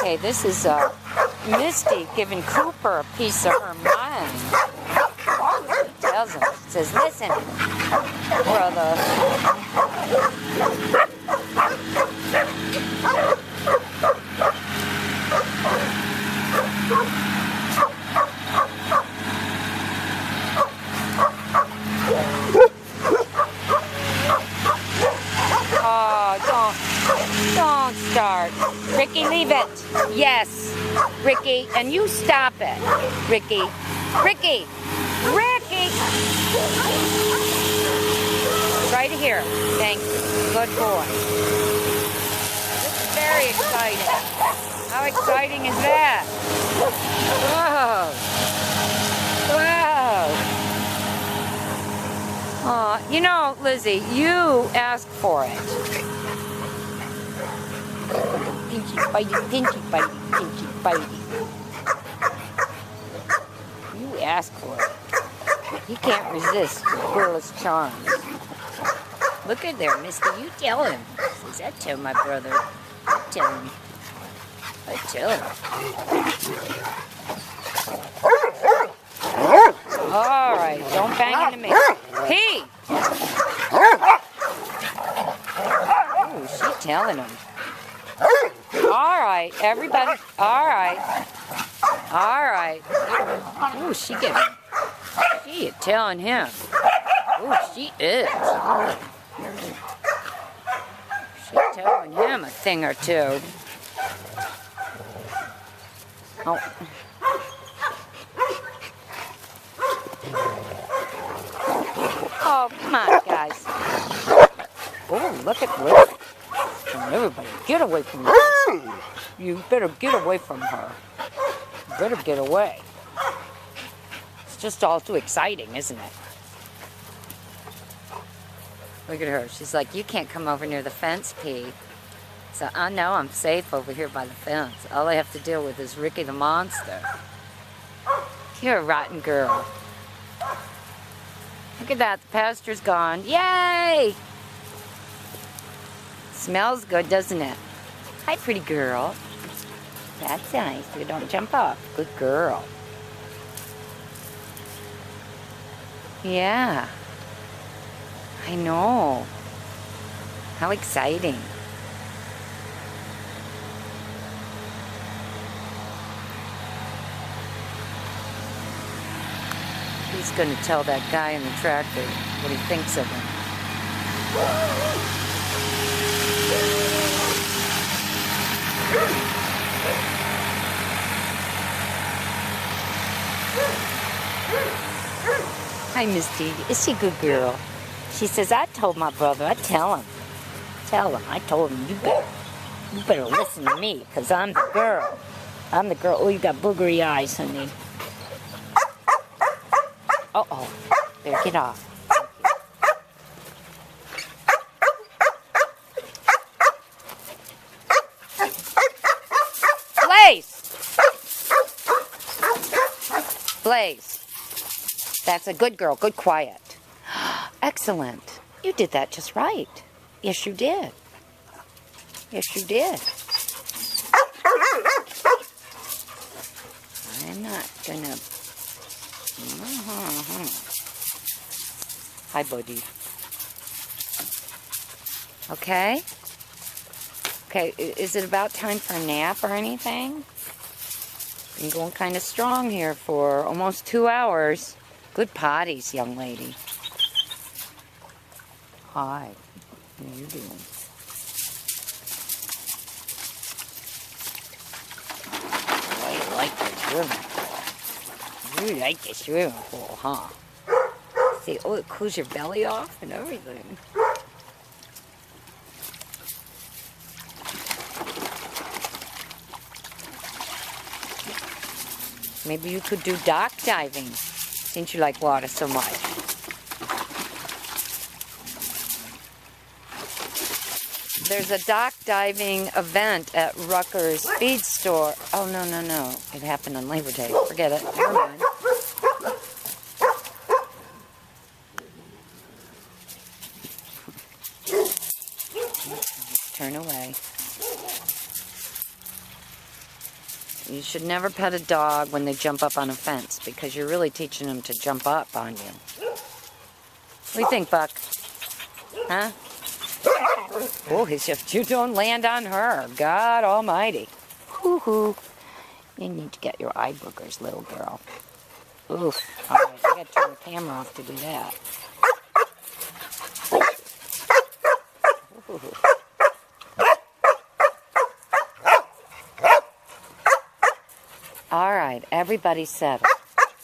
Okay, this is Misty giving Cooper a piece of her mind. She tells him, she says, listen, brother. Oh, don't start. Ricky, leave it. Yes, Ricky, and you stop it. Ricky, Ricky, Ricky. Right here. Thank you. Good boy. This is very exciting. How exciting is that? Whoa. Whoa. Oh, you know, Lizzie, you asked for it. Pinchy, bitey, pinchy, bitey, pinchy, bitey. You asked for it. You can't resist your girlish charms. Look at there, Misty. You tell him. Says, I tell my brother. I tell him. I tell him. All right, don't bang into me. Pete! Ooh, she's telling him. All right, everybody. All right. All right. Ooh, she is telling him. Ooh, she is. She's telling him a thing or two. Oh. Oh, come on, guys. Oh, look at Liz. Everybody, get away from her. You better get away from her. You better get away. It's just all too exciting, isn't it? Look at her. She's like, you can't come over near the fence, Pete. So I know I'm safe over here by the fence. All I have to deal with is Ricky the monster. You're a rotten girl. Look at that. The pasture's gone. Yay! Smells good, doesn't it? Hi, pretty girl. That's nice. You don't jump off. Good girl. Yeah. I know. How exciting. He's going to tell that guy in the tractor what he thinks of him. Hi, Misty. Is she a good girl? She says, I told my brother. I tell him. I told him, you better listen to me, because I'm the girl. I'm the girl. Oh, you got boogery eyes, honey. Uh-oh. There, get off. Blaze. That's a good girl. Good quiet. Excellent. You did that just right. Yes, you did. Yes, you did. I'm not gonna... Hi, buddy. Okay? Okay, is it about time for a nap or anything? Been going kind of strong here for almost 2 hours. Good potties, young lady. Hi. How are you doing? Oh, you like the swimming pool. You like the swimming pool, huh? See, oh, it cools your belly off and everything. Maybe you could do dock diving, since you like water so much. There's a dock diving event at Rucker's Feed Store. Oh, no. It happened on Labor Day. Forget it. Never mind. Turn away. You should never pet a dog when they jump up on a fence because you're really teaching them to jump up on you. What do you think, Buck? Huh? Oh, if you don't land on her, God almighty. Hoo-hoo. You need to get your eye boogers, little girl. Oof. All right, I got to turn the camera off to do that. Ooh. All right, everybody settle.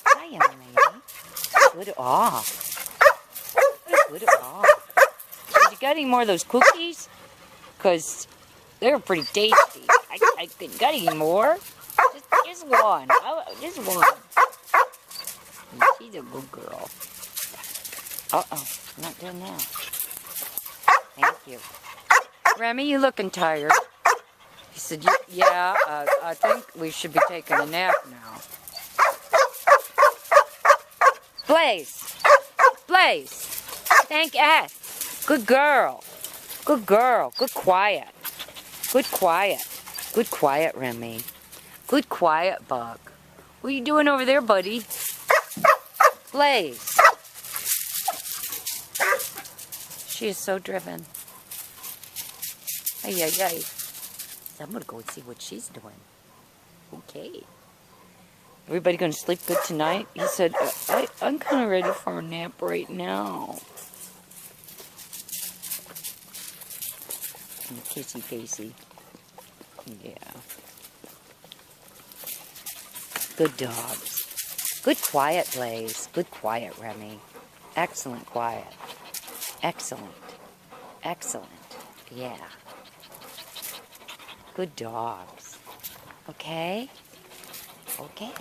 Hi, young lady. Good off. Good off. Did you got any more of those cookies? Because they're pretty tasty. I got any more? Just one. Just one. She's a good girl. Uh-oh. I'm not doing that. Thank you. Remy, you looking tired? He said, yeah, I think we should be taking a nap now. Blaze! Blaze! Thank S. Good girl. Good girl. Good quiet. Good quiet. Good quiet, Remy. Good quiet, Bug. What are you doing over there, buddy? Blaze. She is so driven. Ay, ay, ay. So I'm going to go and see what she's doing. Okay. Everybody going to sleep good tonight? He said, I'm kind of ready for a nap right now. And kissy facey. Yeah. Good dogs. Good quiet, Blaze. Good quiet, Remy. Excellent quiet. Excellent. Excellent. Yeah. Good dogs. Okay? Okay.